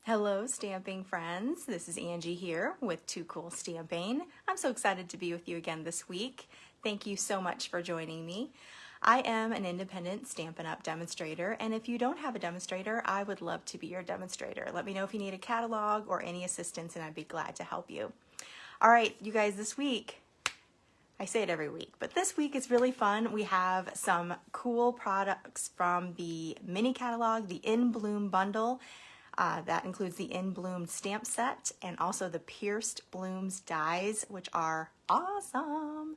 Hello, stamping friends. This is Angie here with Too Cool Stamping. I'm so excited to be with you again this week. Thank you so much for joining me. I am an independent Stampin' Up! Demonstrator, and if you don't have a demonstrator, I would love to be your demonstrator. Let me know if you need a catalog or any assistance, and I'd be glad to help you. All right, you guys, this week, I say it every week, but this week is really fun. We have some cool products from the mini catalog, the In Bloom bundle. That includes the In Bloom stamp set and also the pierced Blooms dies, which are awesome.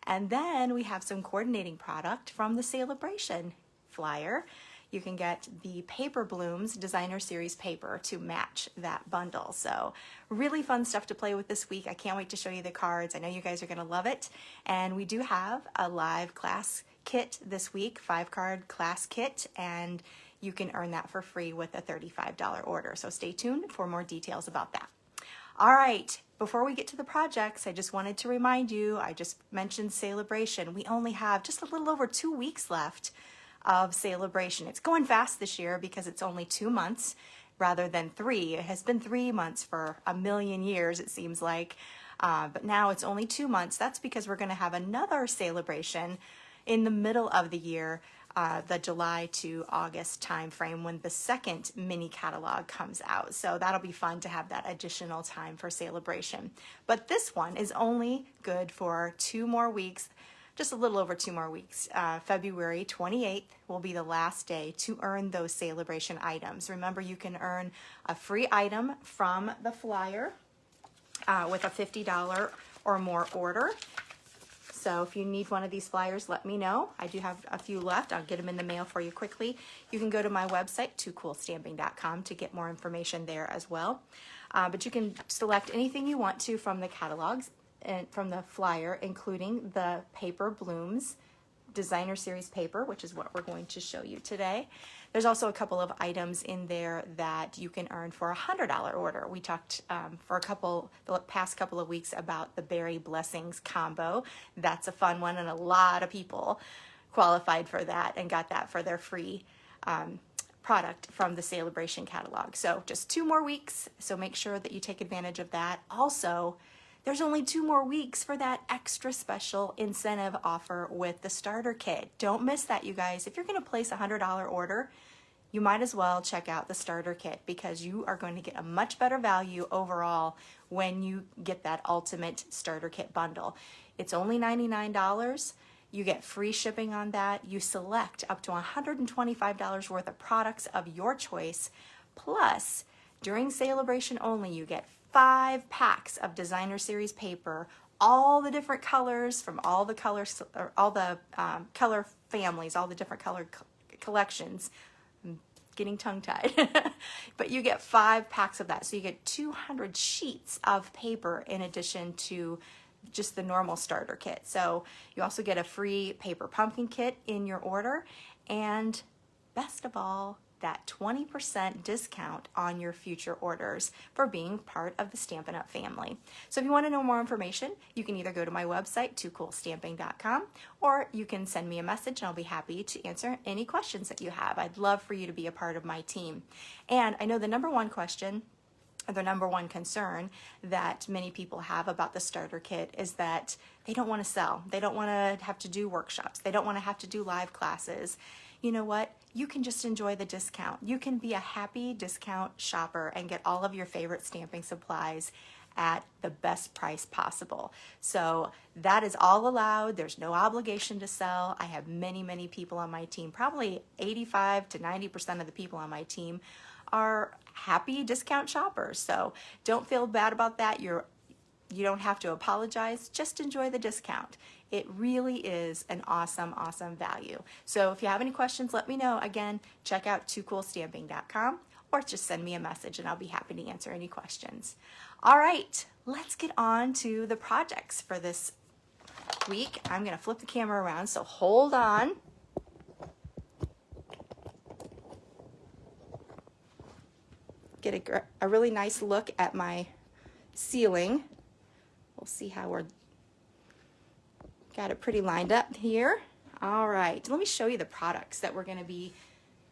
And then we have some coordinating product from the Sale-a-Bration flyer. You can get the Paper Blooms Designer Series paper to match that bundle. So really fun stuff to play with this week. I can't wait to show you the cards. I know you guys are going to love it. And we do have a live class kit this week, 5-card class kit, and you can earn that for free with a $35 order. So stay tuned for more details about that. All right, before we get to the projects, I just wanted to remind you, I just mentioned Sale-a-Bration. We only have just a little over 2 weeks left of Sale-a-Bration. It's going fast this year because it's only 2 months rather than 3. It has been 3 months for a million years, it seems like. But now it's only 2 months. That's because we're going to have another Sale-a-Bration in the middle of the year, the July to August time frame when the second mini catalog comes out. So that'll be fun to have that additional time for Sale-a-Bration. But this one is only good for 2 more weeks, just a little over 2 more weeks. February 28th will be the last day to earn those Sale-a-Bration items. Remember, you can earn a free item from the flyer with a $50 or more order. So if you need one of these flyers, let me know. I do have a few left. I'll get them in the mail for you quickly. You can go to my website, toocoolstamping.com, to get more information there as well. But you can select anything you want to from the catalogs and from the flyer, including the Paper Blooms Designer Series paper, which is what we're going to show you today. There's also a couple of items in there that you can earn for a $100 order. We talked for the past couple of weeks about the Berry Blessings combo. That's a fun one, and a lot of people qualified for that and got that for their free product from the Sale-a-Bration catalog. So just 2 more weeks, so make sure that you take advantage of that. Also, there's only 2 more weeks for that extra special incentive offer with the starter kit. Don't miss that, you guys. If you're going to place a $100 order, you might as well check out the starter kit because you are going to get a much better value overall when you get that ultimate starter kit bundle. It's only $99. You get free shipping on that. You select up to $125 worth of products of your choice. Plus, during Sale-a-Bration only, you get 5 packs of Designer Series paper, all the different colors from all the colors, or all the color families, all the different color collections. I'm getting tongue-tied. But you get 5 packs of that. So you get 200 sheets of paper in addition to just the normal starter kit. So you also get a free paper pumpkin kit in your order. And best of all, that 20% discount on your future orders for being part of the Stampin' Up! Family. So if you want to know more information, you can either go to my website, toocoolstamping.com, or you can send me a message and I'll be happy to answer any questions that you have. I'd love for you to be a part of my team. And I know the number one question, or the number one concern that many people have about the starter kit is that they don't want to sell. They don't want to have to do workshops. They don't want to have to do live classes. You know what? You can just enjoy the discount. You can be a happy discount shopper and get all of your favorite stamping supplies at the best price possible. So that is all allowed. There's no obligation to sell. I have many, many people on my team. Probably 85 to 90% of the people on my team are happy discount shoppers. So don't feel bad about that. You don't have to apologize. Just enjoy the discount. It really is an awesome, awesome value. So if you have any questions, let me know. Again, check out toocoolstamping.com or just send me a message and I'll be happy to answer any questions. All right, let's get on to the projects for this week. I'm going to flip the camera around, so hold on. Get a really nice look at my ceiling. We'll see how we're got it pretty lined up here. All right, let me show you the products that we're going to be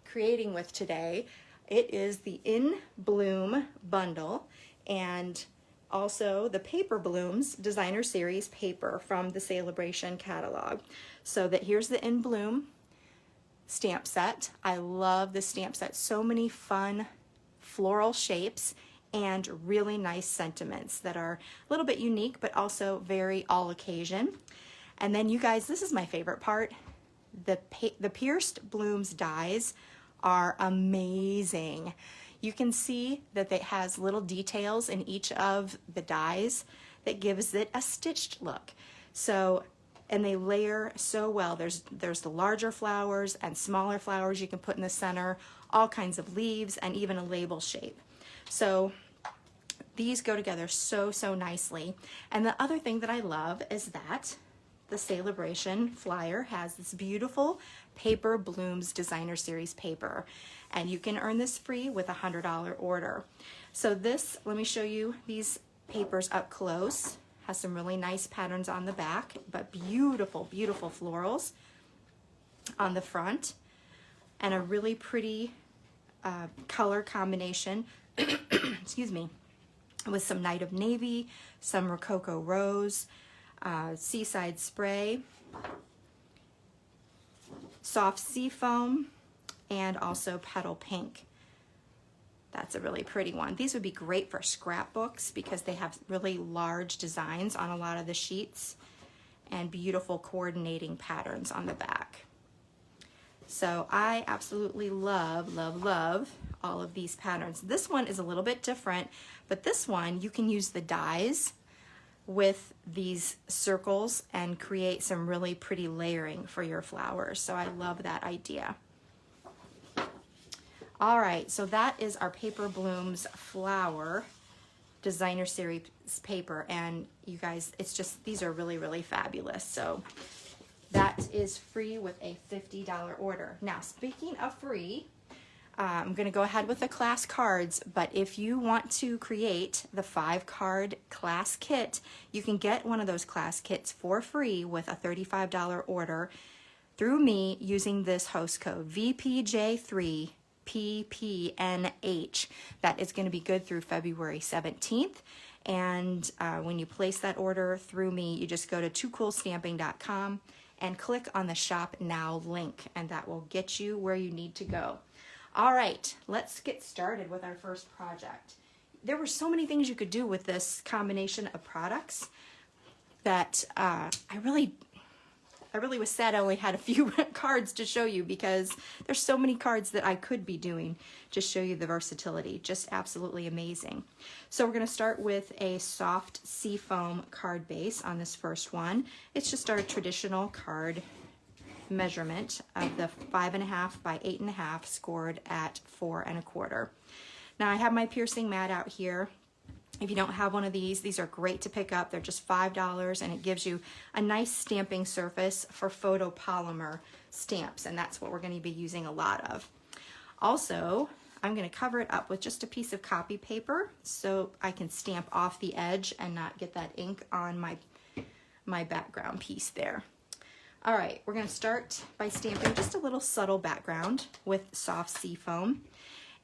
creating with today. It is the In Bloom bundle and also the Paper Blooms Designer Series paper from the Sale-a-Bration catalog. So that here's the In Bloom stamp set. I love this stamp set. So many fun floral shapes and really nice sentiments that are a little bit unique but also very all occasion. And then you guys, this is my favorite part. The pierced blooms dies are amazing. You can see that it has little details in each of the dies that gives it a stitched look. So, and they layer so well. There's the larger flowers and smaller flowers you can put in the center, all kinds of leaves, and even a label shape. So these go together so nicely. And the other thing that I love is that the Sale-a-Bration flyer has this beautiful Paper Blooms Designer Series paper, and you can earn this free with a $100 order. So this, let me show you these papers up close. Has some really nice patterns on the back, but beautiful florals on the front, and a really pretty color combination, excuse me, with some Night of Navy, some Rococo Rose, Seaside Spray, Soft Sea Foam, and also Petal Pink. That's a really pretty one. These would be great for scrapbooks because they have really large designs on a lot of the sheets and beautiful coordinating patterns on the back. So I absolutely love all of these patterns. This one is a little bit different, but this one you can use the dies with these circles and create some really pretty layering for your flowers. So I love that idea. All right, so that is our Paper Blooms Flower Designer Series paper, and you guys, it's just, these are really fabulous. So that is free with a $50 order. Now, speaking of free, I'm going to go ahead with the class cards, but if you want to create the 5-card class kit, you can get one of those class kits for free with a $35 order through me using this host code VPJ3PPNH. That is going to be good through February 17th. And when you place that order through me, you just go to toocoolstamping.com and click on the Shop Now link, and that will get you where you need to go. All right, let's get started with our first project. There were so many things you could do with this combination of products that I really was sad I only had a few cards to show you, because there's so many cards that I could be doing to show you the versatility. Just absolutely amazing. So we're going to start with a soft seafoam card base on this first one. It's just our traditional card measurement of the 5.5 by 8.5 scored at 4 1/4. Now I have my piercing mat out here. If you don't have one of these are great to pick up. They're just $5, and it gives you a nice stamping surface for photopolymer stamps, and that's what we're going to be using a lot of. Also, I'm going to cover it up with just a piece of copy paper so I can stamp off the edge and not get that ink on my background piece there. All right, we're going to start by stamping just a little subtle background with soft seafoam,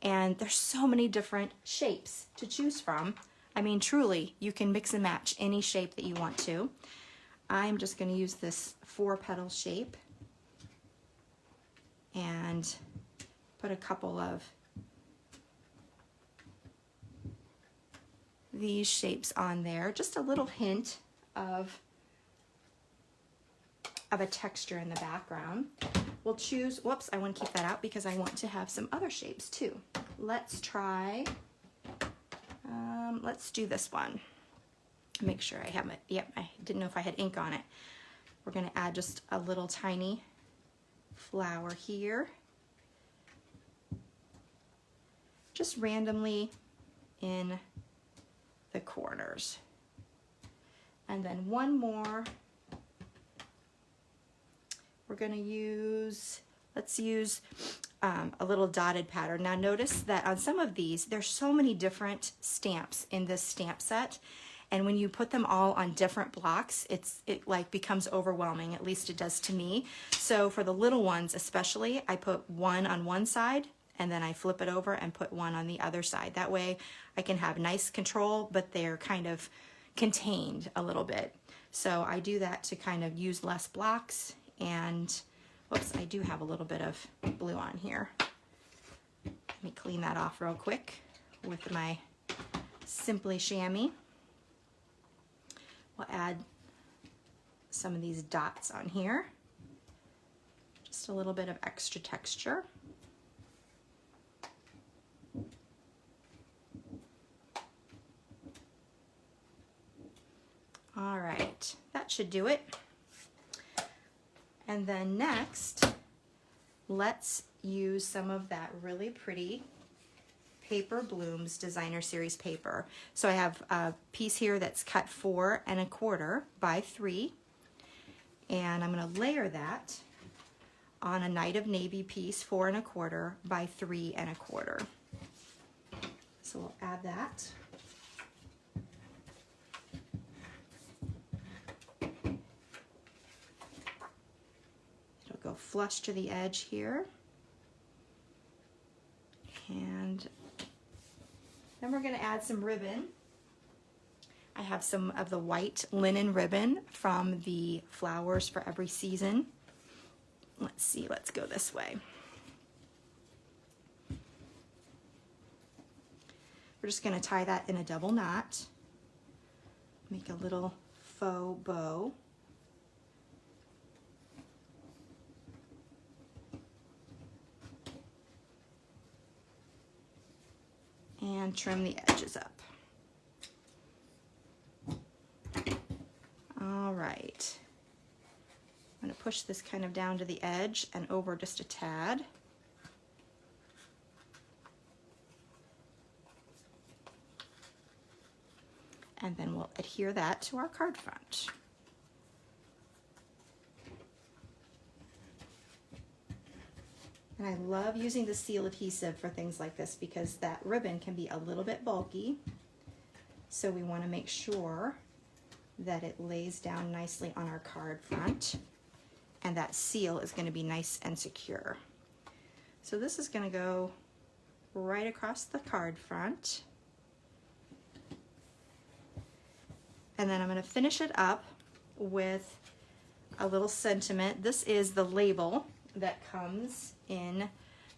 and there's so many different shapes to choose from. I mean, truly, you can mix and match any shape that you want to. I'm just going to use this 4-petal shape and put a couple of these shapes on there. Just a little hint of a texture in the background. We'll choose, whoops, I want to keep that out because I want to have some other shapes too. Let's try, let's do this one. Make sure I have it. Yep, I didn't know if I had ink on it. We're going to add just a little tiny flower here. Just randomly in the corners. And then one more. We're going to use, let's use a little dotted pattern. Now notice that on some of these, there's so many different stamps in this stamp set, and when you put them all on different blocks, it like becomes overwhelming, at least it does to me. So for the little ones especially, I put one on one side and then I flip it over and put one on the other side. That way I can have nice control, but they're kind of contained a little bit. So I do that to kind of use less blocks. And whoops, I do have a little bit of blue on here. Let me clean that off real quick with my Simply Chamois. We'll add some of these dots on here. Just a little bit of extra texture. All right, that should do it. And then next, let's use some of that really pretty paper Blooms Designer Series paper. So I have a piece here that's cut 4 1/4 by 3, and I'm going to layer that on a Night of Navy piece 4 1/4 by 3 1/4. So we'll add that. It'll go flush to the edge here. And then we're going to add some ribbon. I have some of the white linen ribbon from the Flowers for Every Season. Let's see, let's go this way. We're just going to tie that in a double knot. Make a little faux bow. And trim the edges up. All right. I'm going to push this kind of down to the edge and over just a tad. And then we'll adhere that to our card front. And I love using the seal adhesive for things like this because that ribbon can be a little bit bulky. So we want to make sure that it lays down nicely on our card front, and that seal is going to be nice and secure. So this is going to go right across the card front. And then I'm going to finish it up with a little sentiment. This is the label that comes in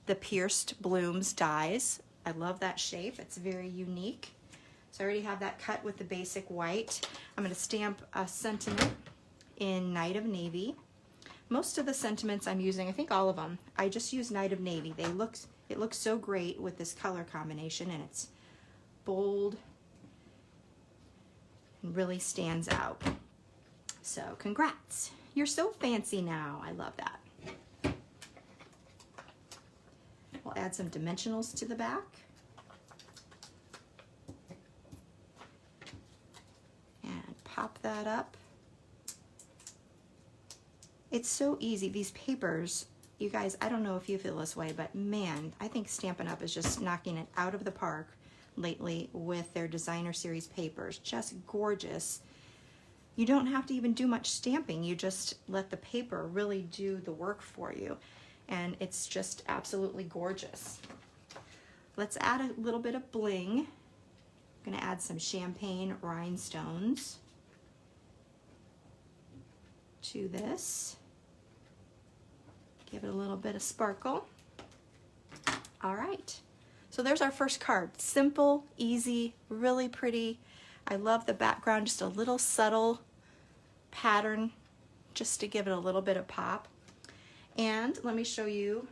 the pierced Blooms dies. I love that shape. It's very unique. So I already have that cut with the basic white. I'm going to stamp a sentiment in Night of Navy. Most of the sentiments I'm using, I think all of them, I just use Night of Navy. It looks so great with this color combination, and it's bold and really stands out. So congrats. You're so fancy now. I love that. We'll add some dimensionals to the back. And pop that up. It's so easy. These papers, you guys, I don't know if you feel this way, but man, I think Stampin' Up! Is just knocking it out of the park lately with their Designer Series papers. Just gorgeous. You don't have to even do much stamping. You just let the paper really do the work for you. And it's just absolutely gorgeous. Let's add a little bit of bling. I'm going to add some champagne rhinestones to this. Give it a little bit of sparkle. All right. So there's our first card. Simple, easy, really pretty. I love the background, just a little subtle pattern just to give it a little bit of pop. And let me show you,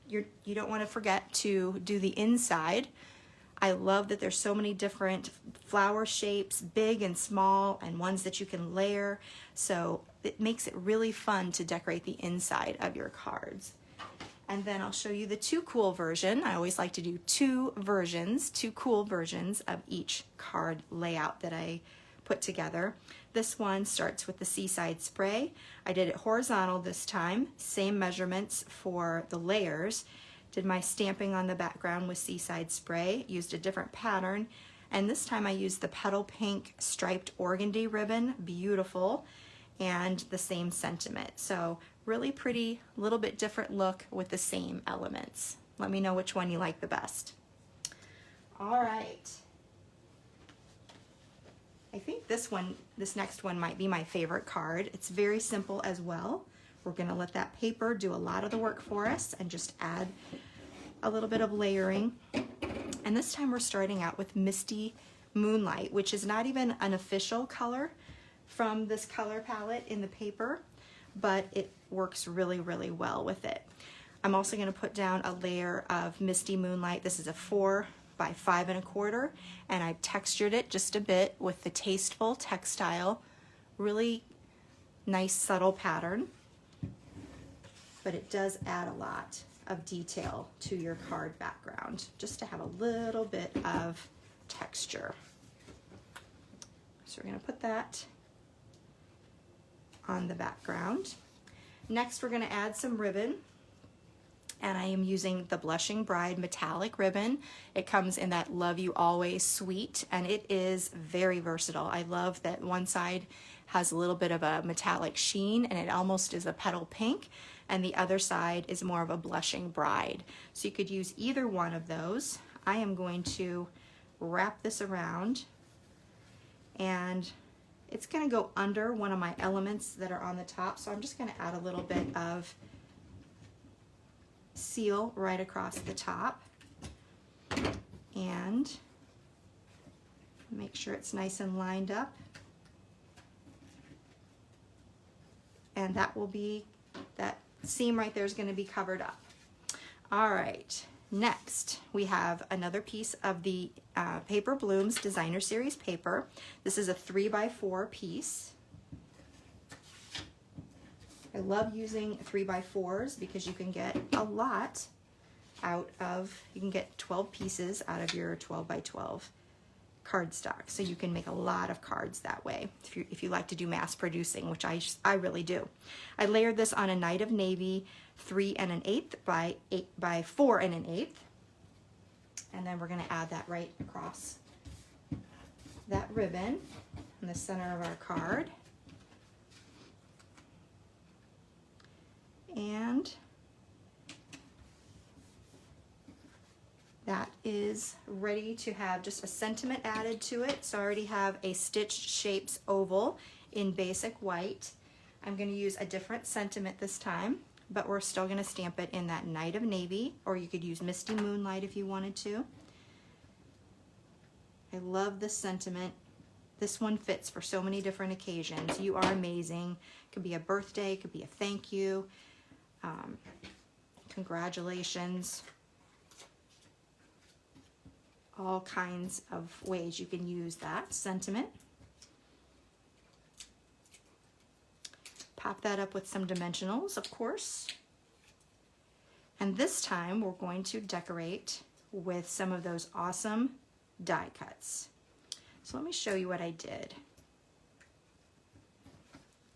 you don't want to forget to do the inside. I love that there's so many different flower shapes, big and small, and ones that you can layer. So it makes it really fun to decorate the inside of your cards. And then I'll show you the Too Cool version. I always like to do two cool versions of each card layout that I put together. This one starts with the Seaside spray. I did it horizontal this time, same measurements for the layers. Did my stamping on the background with Seaside spray, used a different pattern, and this time I used the Petal Pink striped organdy ribbon, beautiful, and the same sentiment. So Really pretty, little bit different look with the same elements. Let me know which one you like the best. All right. I think this next one might be my favorite card. It's very simple as well. We're gonna let that paper do a lot of the work for us and just add a little bit of layering. And this time we're starting out with Misty Moonlight, which is not even an official color from this color palette in the paper, but it works really, really well with it. I'm also gonna put down a layer of Misty Moonlight. This is a 4 by 5 1/4, and I've textured it just a bit with the Tasteful Textile, really nice subtle pattern, but it does add a lot of detail to your card background, just to have a little bit of texture. So we're gonna put that on the background. Next, we're gonna add some ribbon, and I am using the Blushing Bride metallic ribbon. It comes in that Love You Always suite, and it is very versatile. I love that one side has a little bit of a metallic sheen, and it almost is a petal pink, and the other side is more of a Blushing Bride. So you could use either one of those. I am going to wrap this around, and it's gonna go under one of my elements that are on the top, so I'm just gonna add a little bit of seal right across the top and make sure it's nice and lined up. And that will be, that seam right there is going to be covered up. All right, next we have another piece of the Paper Blooms Designer Series paper. This is a 3 by 4 piece. I love using 3 by 4s because you can get a lot out of, you can get 12 pieces out of your 12 by 12 cardstock. So you can make a lot of cards that way if you like to do mass producing, which I really do. I layered this on a Night of Navy 3 1/8 by 4 1/8. And then we're gonna add that right across that ribbon in the center of our card. And that is ready to have just a sentiment added to it. So I already have a Stitched Shapes oval in basic white. I'm going to use a different sentiment this time, but we're still going to stamp it in that Night of Navy, or you could use Misty Moonlight if you wanted to. I love this sentiment. This one fits for so many different occasions. You are amazing. It could be a birthday, it could be a thank you. Congratulations. All kinds of ways you can use that sentiment. Pop that up with some dimensionals, of course. And this time we're going to decorate with some of those awesome die cuts. So let me show you what I did.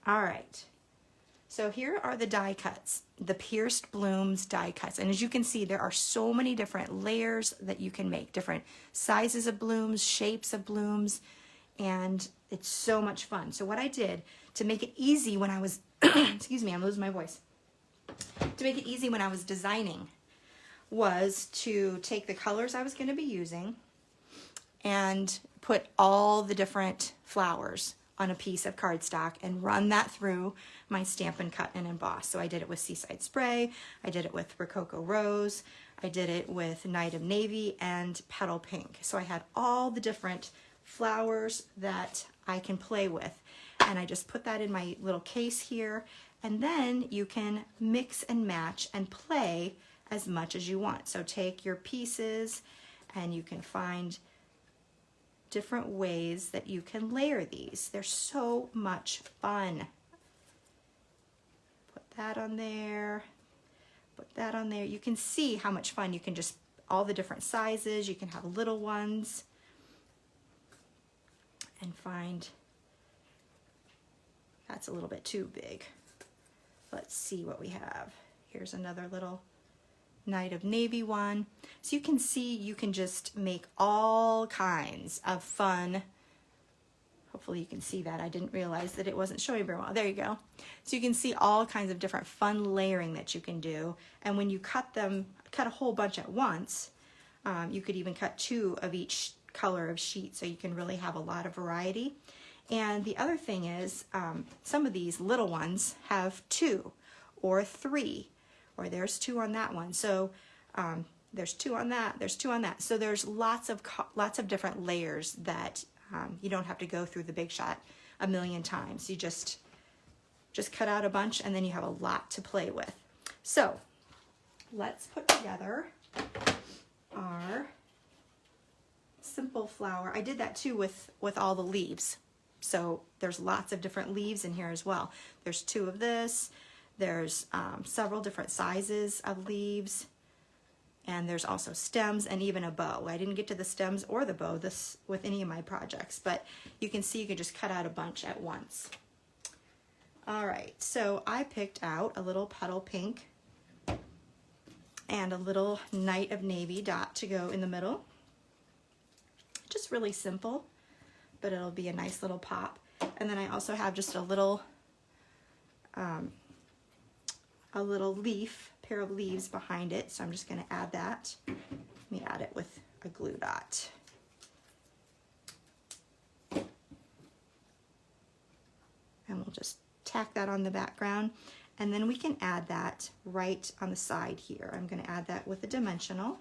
All right. So here are the die cuts, the Pierced Blooms die cuts. And as you can see, there are so many different layers that you can make, different sizes of blooms, shapes of blooms, and it's so much fun. So what I did to make it easy when I was, excuse me, I'm losing my voice. To make it easy when I was designing was to take the colors I was going to be using and put all the different flowers on a piece of cardstock and run that through my Stampin' Cut and Emboss. So I did it with Seaside Spray, I did it with Rococo Rose, I did it with Night of Navy and Petal Pink. So I had all the different flowers that I can play with. And I just put that in my little case here. And then you can mix and match and play as much as you want. So take your pieces and you can find different ways that you can layer these. They're so much fun. Put that on there, put that on there. You can see how much fun you can just, all the different sizes, you can have little ones and find, that's a little bit too big. Let's see what we have. Here's another little Night of Navy one. So you can see you can just make all kinds of fun Hopefully you can see that. I didn't realize that it wasn't showing very well. There you go. So you can see all kinds of different fun layering that you can do. And when you cut them, cut a whole bunch at once, you could even cut 2 of each color of sheet, so you can really have a lot of variety. And the other thing is, some of these little ones have 2 or 3, or there's 2 on that one. So there's 2 on that, there's 2 on that. So there's lots of different layers that you don't have to go through the Big Shot a million times. You just cut out a bunch, and then you have a lot to play with. So let's put together our simple flower. I did that too with all the leaves. So there's lots of different leaves in here as well. There's 2 of this. There's several different sizes of leaves. And there's also stems and even a bow. I didn't get to the stems or the bow with any of my projects, but you can see you can just cut out a bunch at once. All right, so I picked out a little petal pink and a little night of navy dot to go in the middle. Just really simple, but it'll be a nice little pop. And then I also have just a little pair of leaves behind it, so I'm just going to add that. Let me add it with a glue dot. And we'll just tack that on the background, and then we can add that right on the side here. I'm going to add that with a dimensional.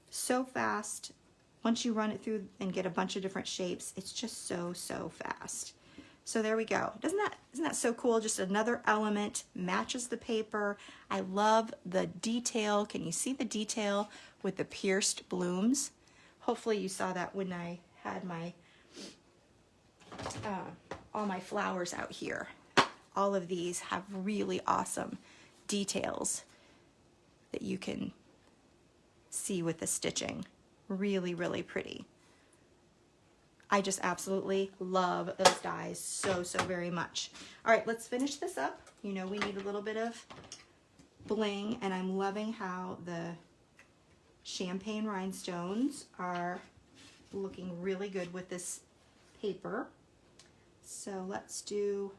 So fast. Once you run it through and get a bunch of different shapes, it's just so fast. So there we go. Isn't that so cool? Just another element, matches the paper. I love the detail. Can you see the detail with the pierced blooms? Hopefully you saw that when I had my all my flowers out here. All of these have really awesome details that you can see with the stitching. Really, really pretty. I just absolutely love those dies so very much. All right, let's finish this up. You know, we need a little bit of bling, and I'm loving how the champagne rhinestones are looking really good with this paper. So let's do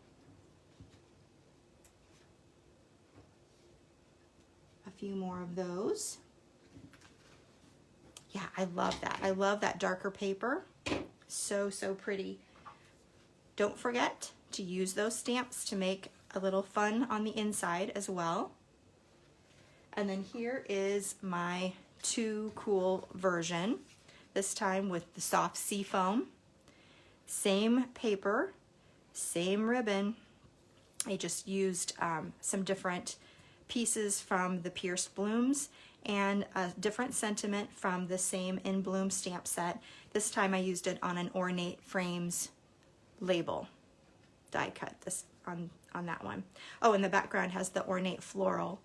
a few more of those. Yeah, I love that. I love that darker paper. So pretty. Don't forget to use those stamps to make a little fun on the inside as well. And then here is my Too Cool version, this time with the soft sea foam. Same paper, same ribbon. I just used some different pieces from the pierced blooms and a different sentiment from the same In Bloom stamp set. This time I used it on an Ornate Frames label. Die cut this on that one. Oh, and the background has the ornate floral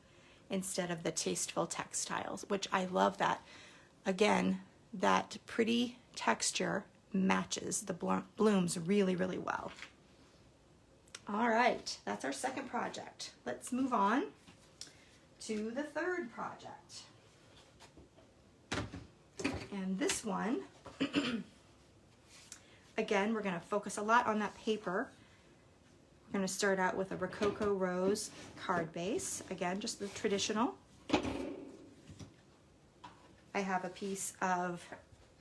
instead of the tasteful textiles, which I love that. Again, that pretty texture matches the blooms really well. All right, that's our second project. Let's move on to the third project. And this one, again, we're going to focus a lot on that paper. We're going to start out with a Rococo Rose card base. Again, just the traditional. I have a piece of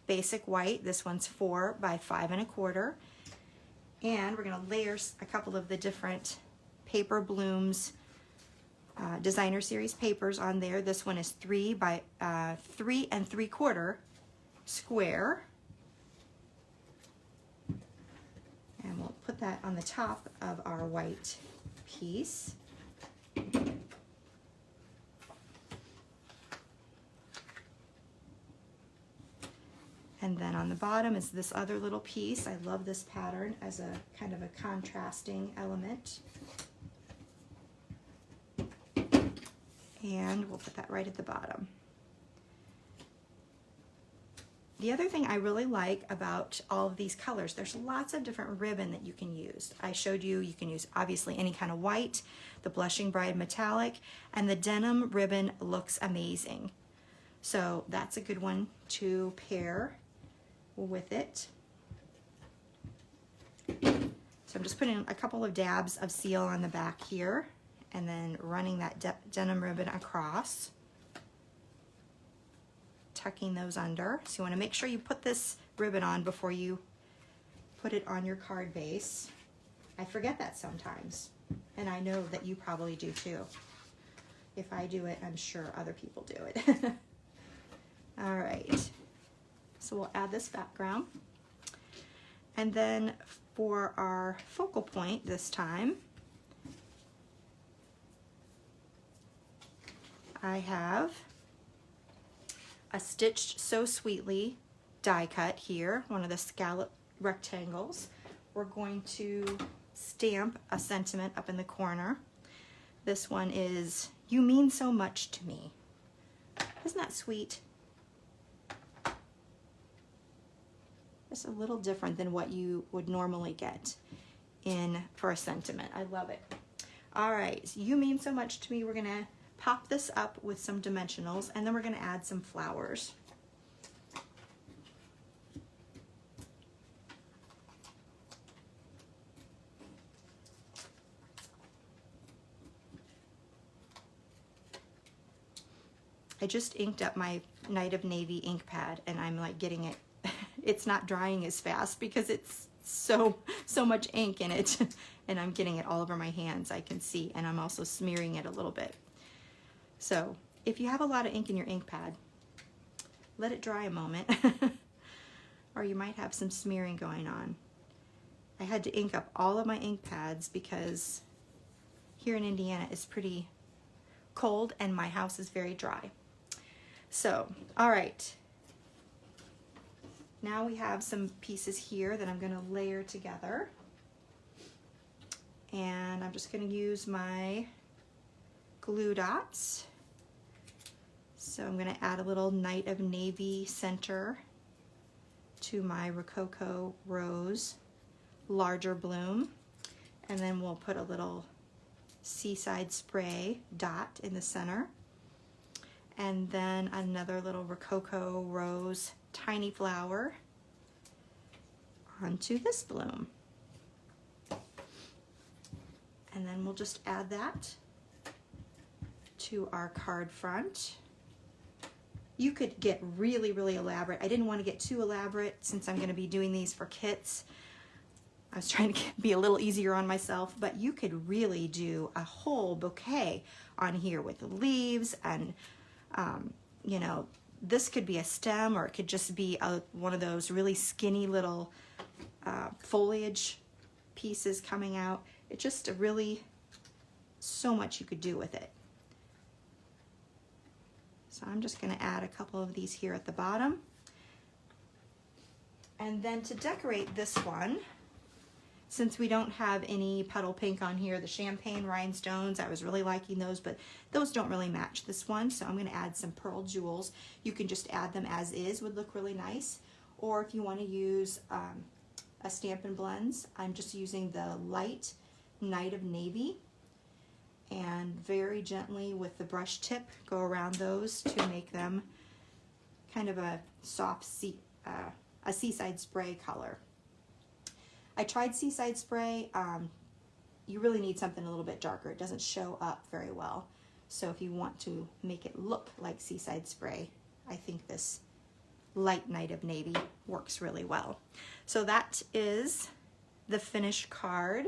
basic white. This one's 4 by 5 1/4. And we're going to layer a couple of the different Paper Blooms designer series papers on there. This one is 3 by 3 3/4 square. And we'll put that on the top of our white piece. And then on the bottom is this other little piece. I love this pattern as a kind of a contrasting element. And we'll put that right at the bottom. The other thing I really like about all of these colors, there's lots of different ribbon that you can use. I showed you, you can use obviously any kind of white, the Blushing Bride metallic, and the denim ribbon looks amazing. So that's a good one to pair with it. So I'm just putting a couple of dabs of seal on the back here and then running that denim ribbon across, tucking those under. So you want to make sure you put this ribbon on before you put it on your card base. I forget that sometimes, and I know that you probably do too. If I do it, I'm sure other people do it. All right, so we'll add this background. And then for our focal point this time, I have a Stitched So Sweetly die cut here, one of the scallop rectangles. We're going to stamp a sentiment up in the corner. This one is, "You mean so much to me." Isn't that sweet? It's a little different than what you would normally get for a sentiment. I love it. All right, so "You mean so much to me." We're gonna pop this up with some dimensionals, and then we're gonna add some flowers. I just inked up my Night of Navy ink pad, and I'm like getting it, it's not drying as fast because it's so much ink in it, and I'm getting it all over my hands, I can see, and I'm also smearing it a little bit. So if you have a lot of ink in your ink pad, let it dry a moment, or you might have some smearing going on. I had to ink up all of my ink pads because here in Indiana it's pretty cold and my house is very dry. So, all right. Now we have some pieces here that I'm going to layer together. And I'm just going to use my glue dots. So I'm going to add a little Night of Navy center to my Rococo Rose larger bloom. And then we'll put a little Seaside spray dot in the center. And then another little Rococo Rose tiny flower onto this bloom. And then we'll just add that to our card front. You could get really, really elaborate. I didn't want to get too elaborate since I'm going to be doing these for kits. I was trying to be a little easier on myself, but you could really do a whole bouquet on here with the leaves and, you know, this could be a stem, or it could just be one of those really skinny little foliage pieces coming out. It's just so much you could do with it. So I'm just going to add a couple of these here at the bottom. And then to decorate this one, since we don't have any petal pink on here, the champagne rhinestones, I was really liking those, but those don't really match this one, so I'm going to add some pearl jewels. You can just add them as is, would look really nice. Or if you want to use a Stampin' Blends, I'm just using the light Night of Navy, and very gently with the brush tip go around those to make them kind of a soft a Seaside spray color. I tried Seaside spray. You really need something a little bit darker. It doesn't show up very well. So if you want to make it look like Seaside spray, I think this light Night of Navy works really well. So that is the finished card.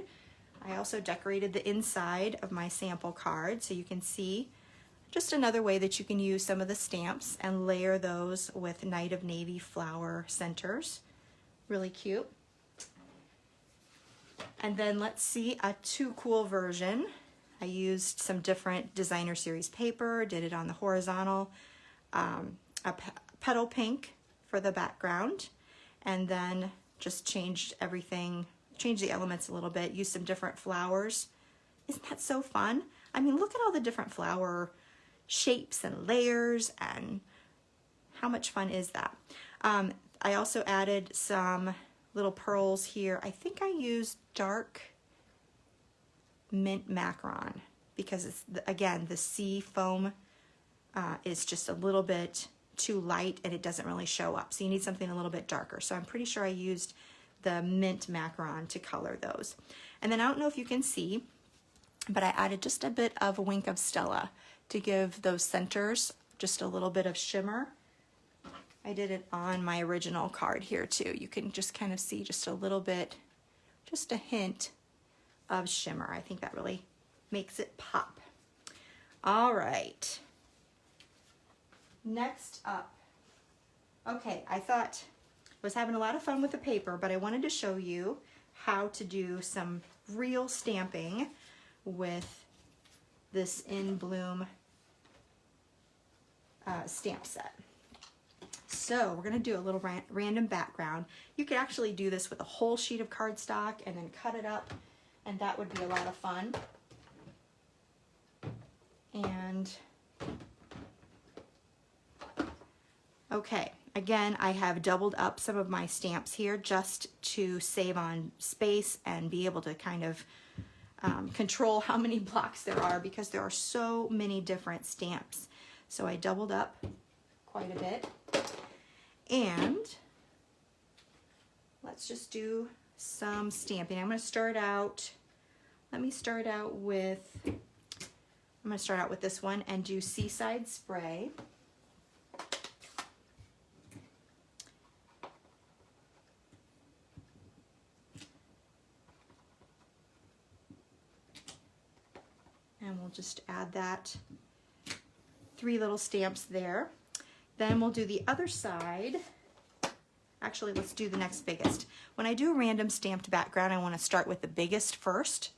I also decorated the inside of my sample card so you can see just another way that you can use some of the stamps and layer those with Night of Navy flower centers. Really cute. And then let's see a Too Cool version. I used some different designer series paper, did it on the horizontal, a petal pink for the background, and then just changed everything, changed the elements a little bit, used some different flowers. Isn't that so fun? I mean, look at all the different flower shapes and layers, and how much fun is that? I also added some little pearls here. I think I used dark mint macaron because it's, again, the sea foam is just a little bit too light and it doesn't really show up. So you need something a little bit darker. So I'm pretty sure I used the mint macaron to color those. And then I don't know if you can see, but I added just a bit of a wink of Stella to give those centers just a little bit of shimmer. I did it on my original card here too. You can just kind of see just a little bit, just a hint of shimmer. I think that really makes it pop. All right. Next up. Okay, I thought I was having a lot of fun with the paper, but I wanted to show you how to do some real stamping with this In Bloom stamp set. So we're gonna do a little random background. You could actually do this with a whole sheet of cardstock and then cut it up, and that would be a lot of fun. And okay, again, I have doubled up some of my stamps here just to save on space and be able to kind of control how many blocks there are, because there are so many different stamps. So I doubled up quite a bit. And let's just do some stamping. I'm going to start out, I'm going to start out with this one and do Seaside spray. And we'll just add that 3 little stamps there. Then we'll do the other side. Actually, let's do the next biggest. When I do a random stamped background, I want to start with the biggest first,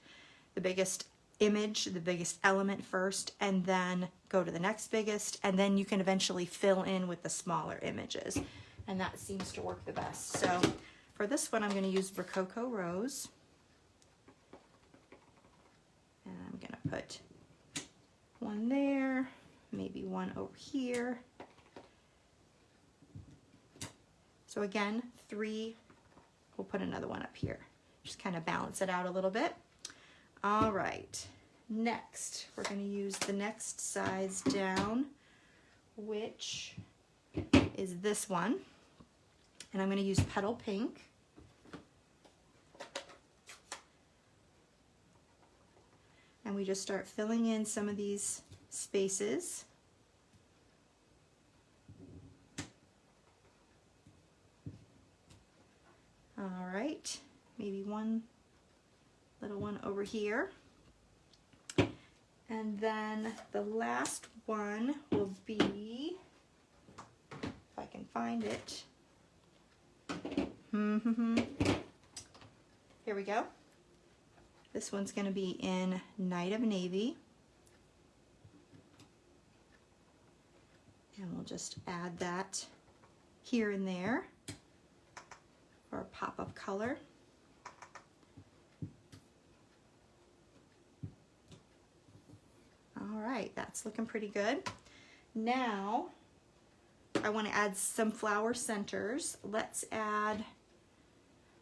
the biggest image, the biggest element first, and then go to the next biggest, and then you can eventually fill in with the smaller images. And that seems to work the best. So for this one, I'm going to use Rococo Rose. And I'm going to put one there, maybe one over here. So again, 3, we'll put another one up here. Just kind of balance it out a little bit. All right, next, we're going to use the next size down, which is this one. And I'm going to use Petal Pink. And we just start filling in some of these spaces. All right, maybe one little one over here. And then the last one will be, if I can find it. Here we go. This one's going to be in Night of Navy. And we'll just add that here and there for a pop of color. All right, that's looking pretty good. Now, I want to add some flower centers. Let's add,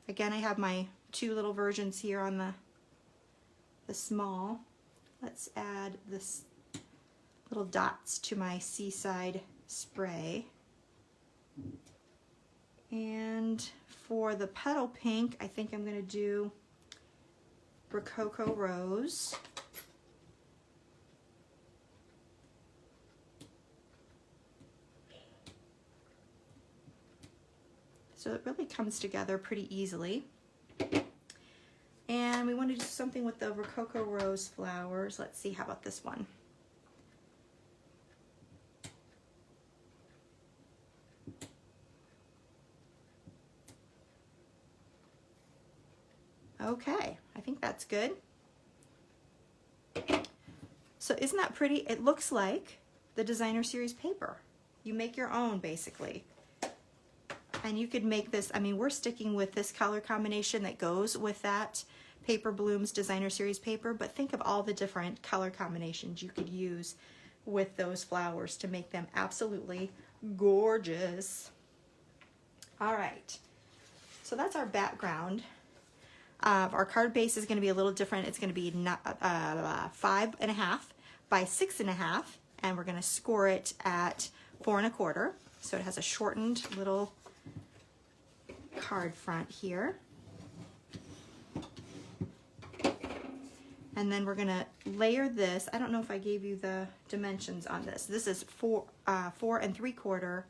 again, I have my 2 little versions here on the small. Let's add this little dots to my Seaside spray. And for the Petal Pink, I think I'm going to do Rococo Rose. So it really comes together pretty easily. And we want to do something with the Rococo Rose flowers. Let's see, how about this one? Okay, I think that's good. So isn't that pretty? It looks like the designer series paper. You make your own, basically. And you could make this, I mean, we're sticking with this color combination that goes with that Paper Blooms designer series paper, but think of all the different color combinations you could use with those flowers to make them absolutely gorgeous. All right, so that's our background. Our card base is going to be a little different. It's going to be 5.5 by 6.5, and we're going to score it at 4 1/4. So it has a shortened little card front here. And then we're gonna layer this. I don't know if I gave you the dimensions on this. This is 4 3/4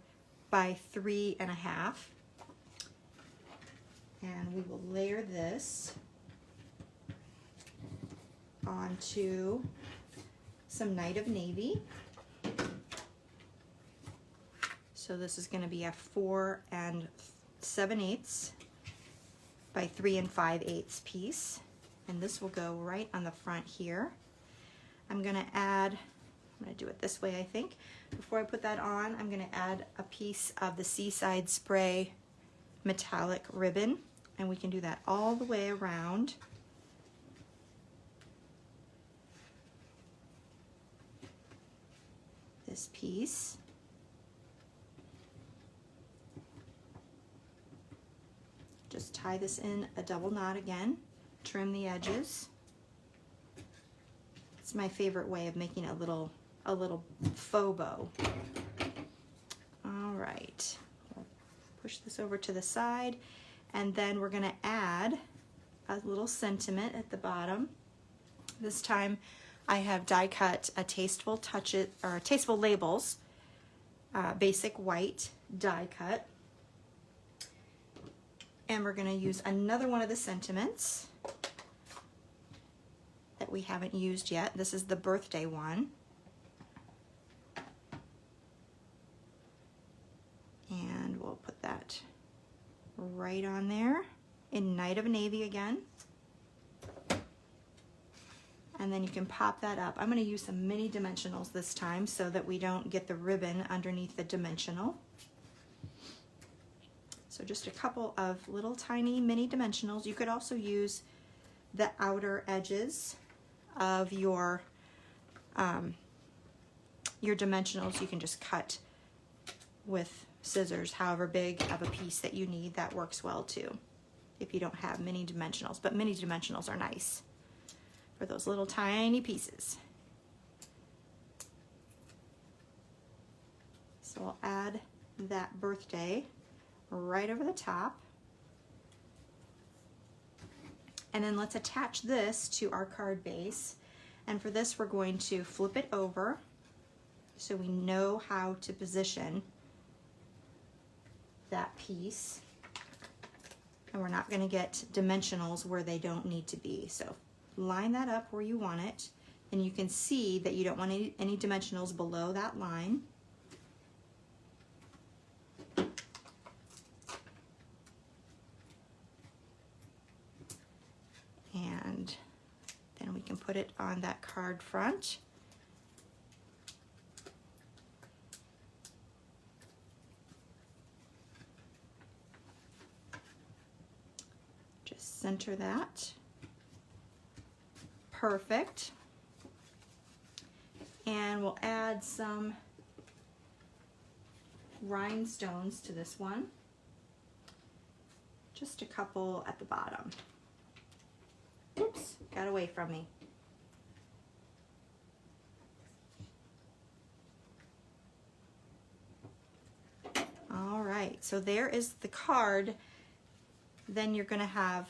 by 3.5. And we will layer this onto some Night of Navy. So this is going to be a 4 7/8 by 3 5/8 piece. And this will go right on the front here. I'm going to do it this way, I think. Before I put that on, I'm going to add a piece of the Seaside Spray metallic ribbon. And we can do that all the way around. This piece. Just tie this in a double knot again, trim the edges. It's my favorite way of making a little faux bow. All right, we'll push this over to the side, and then we're gonna add a little sentiment at the bottom. This time I have die cut a Tasteful Touches, or Tasteful Labels, basic white die cut. And we're going to use another one of the sentiments that we haven't used yet. This is the birthday one. And we'll put that right on there in Night of Navy again. And then you can pop that up. I'm going to use some mini dimensionals this time so that we don't get the ribbon underneath the dimensional. So just a couple of little tiny mini dimensionals. You could also use the outer edges of your dimensionals. You can just cut with scissors, however big of a piece that you need. That works well too, if you don't have mini dimensionals. But mini dimensionals are nice for those little tiny pieces. So I'll add that birthday right over the top. And then let's attach this to our card base. And for this, we're going to flip it over so we know how to position that piece. And we're not going to get dimensionals where they don't need to be. So line that up where you want it. And you can see that you don't want any dimensionals below that line. And then we can put it on that card front. Just center that. Perfect. And we'll add some rhinestones to this one. Just a couple at the bottom. Oops, got away from me. All right, so there is the card. Then you're going to have,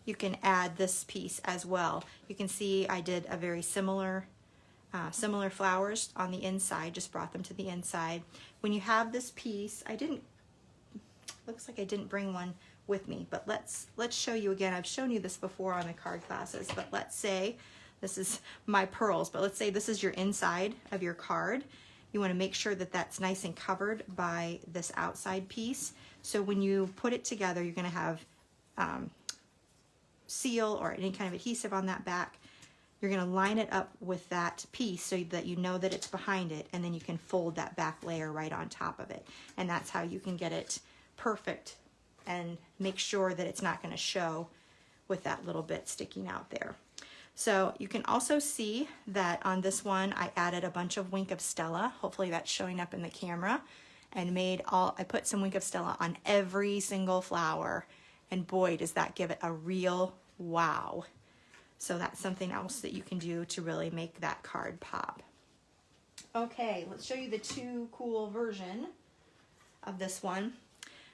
you can add this piece as well. You can see I did a very similar flowers on the inside, just brought them to the inside. When you have this piece, looks like I didn't bring one with me, but let's show you again. I've shown you this before on the card classes, but let's say this is my pearls, but let's say this is your inside of your card. You want to make sure that that's nice and covered by this outside piece. So when you put it together, you're going to have seal or any kind of adhesive on that back. You're going to line it up with that piece so that you know that it's behind it, and then you can fold that back layer right on top of it. And that's how you can get it perfect and make sure that it's not going to show with that little bit sticking out there. So you can also see that on this one I added a bunch of Wink of Stella. Hopefully that's showing up in the camera. And I put some Wink of Stella on every single flower, and boy does that give it a real wow. So that's something else that you can do to really make that card pop. Okay, let's show you the Too Cool version of this one.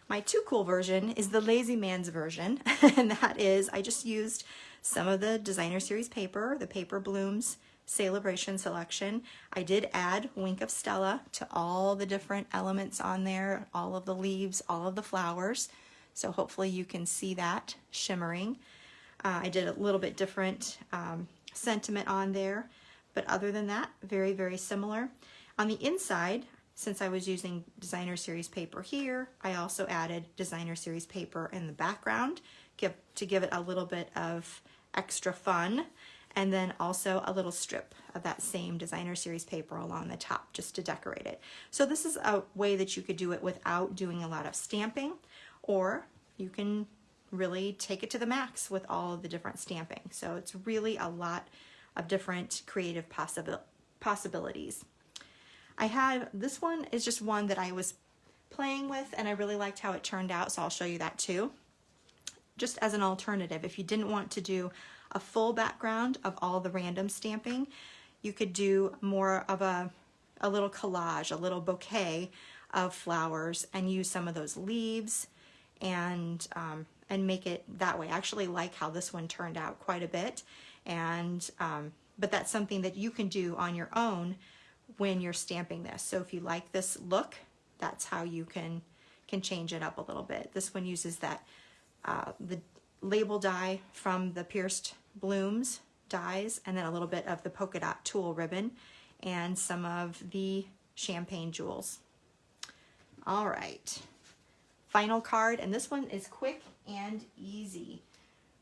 My Too Cool version is the Lazy Man's version, and that is, I just used some of the Designer Series paper, the Paper Blooms Sale-a-Bration selection. I did add Wink of Stella to all the different elements on there, all of the leaves, all of the flowers. So hopefully you can see that shimmering. I did a little bit different sentiment on there, but other than that, very, very similar. On the inside, since I was using Designer Series paper here, I also added Designer Series paper in the background to give it a little bit of extra fun, and then also a little strip of that same Designer Series paper along the top just to decorate it. So this is a way that you could do it without doing a lot of stamping, or you can really take it to the max with all of the different stamping. So it's really a lot of different creative possibilities. This one is just one that I was playing with and I really liked how it turned out, so I'll show you that too. Just as an alternative, if you didn't want to do a full background of all the random stamping, you could do more of a little collage, a little bouquet of flowers, and use some of those leaves and make it that way. I actually like how this one turned out quite a bit, and but that's something that you can do on your own when you're stamping this. So if you like this look, that's how you can change it up a little bit. This one uses that the label die from the Pierced Blooms dies, and then a little bit of the polka dot tulle ribbon and some of the champagne jewels. All right, final card, and this one is quick and easy.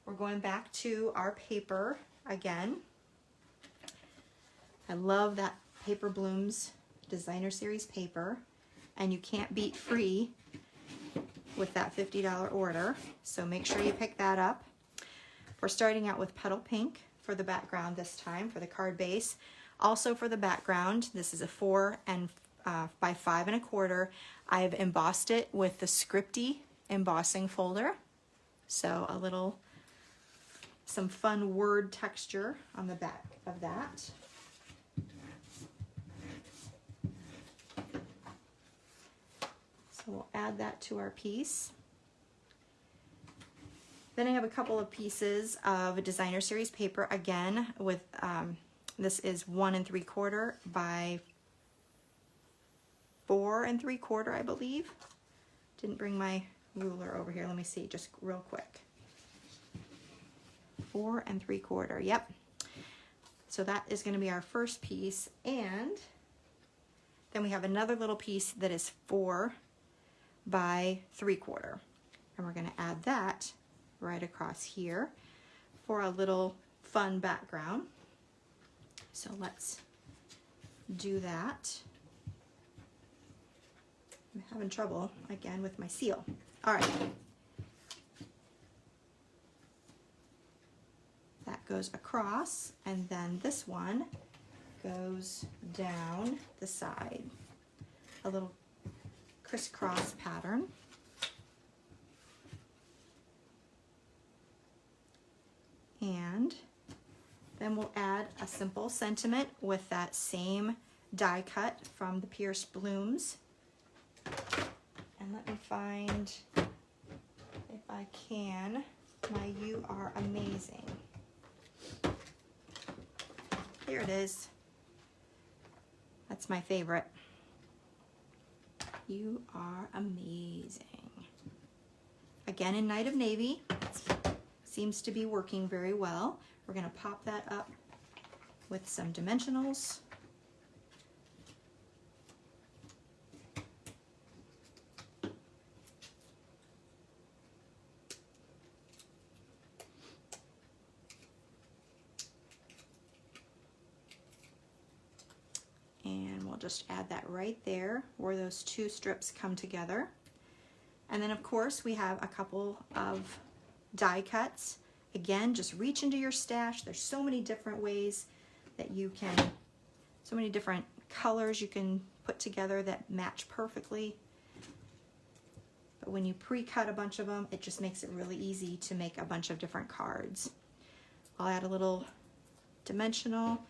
We're going back to our paper again. I love that Paper Blooms Designer Series paper, and you can't beat free with that $50 order, so make sure you pick that up. We're starting out with Petal Pink for the background this time, for the card base. Also for the background, this is a 4 by 5 1/4. I've embossed it with the Scripty embossing folder, so some fun word texture on the back of that. So we'll add that to our piece. Then I have a couple of pieces of Designer Series paper, again with, this is 1 3/4 by 4 3/4, I believe. Didn't bring my ruler over here. Let me see, just real quick. 4 3/4, yep. So that is going to be our first piece, and then we have another little piece that is 4 by 3/4, and we're going to add that right across here for a little fun background. So let's do that. I'm having trouble again with my seal. All right. That goes across, and then this one goes down the side. A little crisscross pattern. And then we'll add a simple sentiment with that same die cut from the Pierced Blooms. And let me find, if I can, my You Are Amazing. Here it is. That's my favorite. You Are Amazing. Again in Night of Navy. Seems to be working very well. We're going to pop that up with some dimensionals. And we'll just add that right there where those two strips come together. And then of course we have a couple of die cuts. Again, just reach into your stash. There's so many different ways that you can, so many different colors you can put together that match perfectly. But when you pre-cut a bunch of them, it just makes it really easy to make a bunch of different cards. I'll add a little dimensional,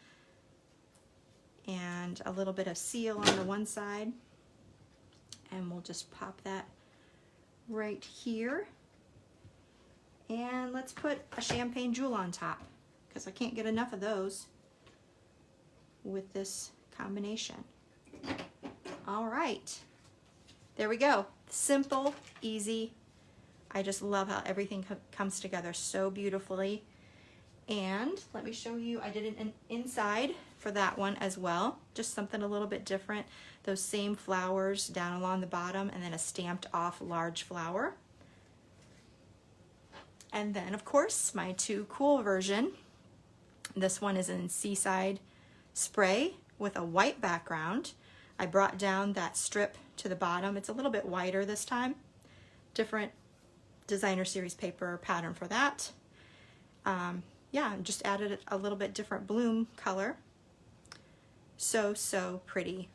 and a little bit of seal on the one side. And we'll just pop that right here. And let's put a champagne jewel on top, because I can't get enough of those with this combination. All right, there we go. Simple, easy. I just love how everything comes together so beautifully. And let me show you, I did an inside for that one as well. Just something a little bit different. Those same flowers down along the bottom, and then a stamped off large flower. And then of course my Too Cool version. This one is in Seaside spray with a white background. I brought down that strip to the bottom. It's a little bit wider this time. Different designer series paper pattern for that. Yeah, just added a little bit different bloom color. So pretty.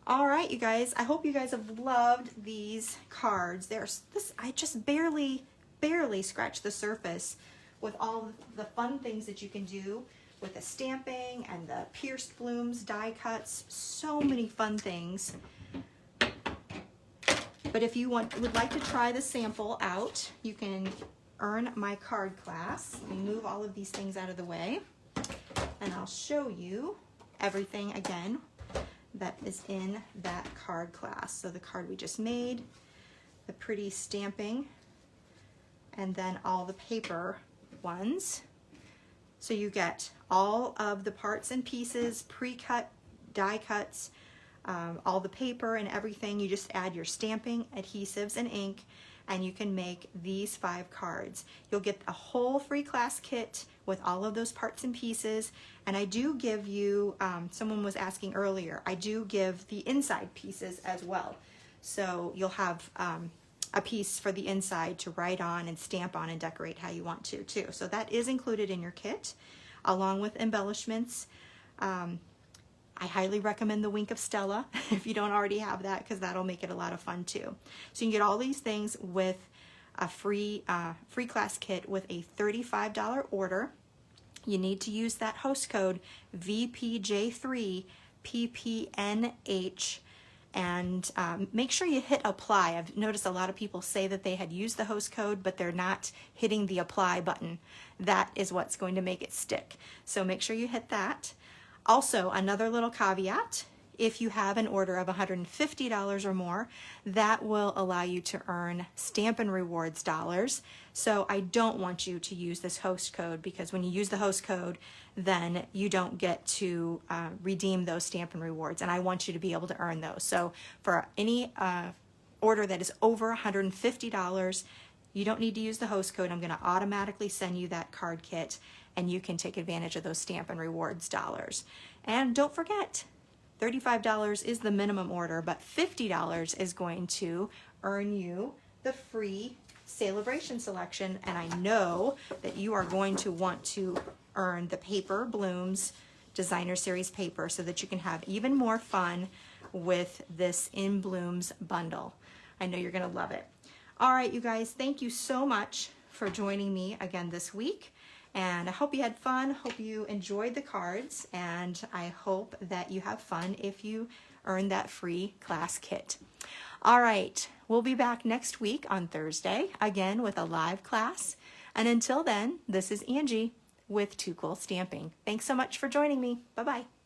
All right, you guys, I hope you guys have loved these cards. I just barely scratched the surface with all the fun things that you can do with the stamping and the pierced blooms, die cuts, so many fun things. But if you would like to try the sample out, you can earn my card class. Let me move all of these things out of the way, and I'll show you everything again that is in that card class. So the card we just made, the pretty stamping, and then all the paper ones. So you get all of the parts and pieces, pre-cut, die cuts, all the paper and everything. You just add your stamping, adhesives, and ink, and you can make these 5 cards. You'll get a whole free class kit with all of those parts and pieces. And I do give you, someone was asking earlier, I do give the inside pieces as well. So you'll have a piece for the inside to write on and stamp on and decorate how you want to too. So that is included in your kit, along with embellishments. I highly recommend the Wink of Stella if you don't already have that, because that'll make it a lot of fun too. So you can get all these things with a free class kit with a $35 order. You need to use that host code VPJ3PPNH, and make sure you hit apply. I've noticed a lot of people say that they had used the host code, but they're not hitting the apply button. That is what's going to make it stick. So make sure you hit that. Also, another little caveat, if you have an order of $150 or more, that will allow you to earn Stampin' Rewards dollars. So I don't want you to use this host code, because when you use the host code, then you don't get to redeem those Stampin' Rewards, and I want you to be able to earn those. So for any order that is over $150, you don't need to use the host code. I'm going to automatically send you that card kit, and you can take advantage of those Stampin' Rewards dollars. And don't forget, $35 is the minimum order, but $50 is going to earn you the free Sale-a-Bration selection, and I know that you are going to want to earn the paper blooms designer series paper so that you can have even more fun with this In Blooms bundle. I know you're going to love it. All right, you guys, thank you so much for joining me again this week. And I hope you had fun, hope you enjoyed the cards, and I hope that you have fun if you earn that free class kit. All right, we'll be back next week on Thursday, again with a live class. And until then, this is Angie with Too Cool Stamping. Thanks so much for joining me. Bye-bye.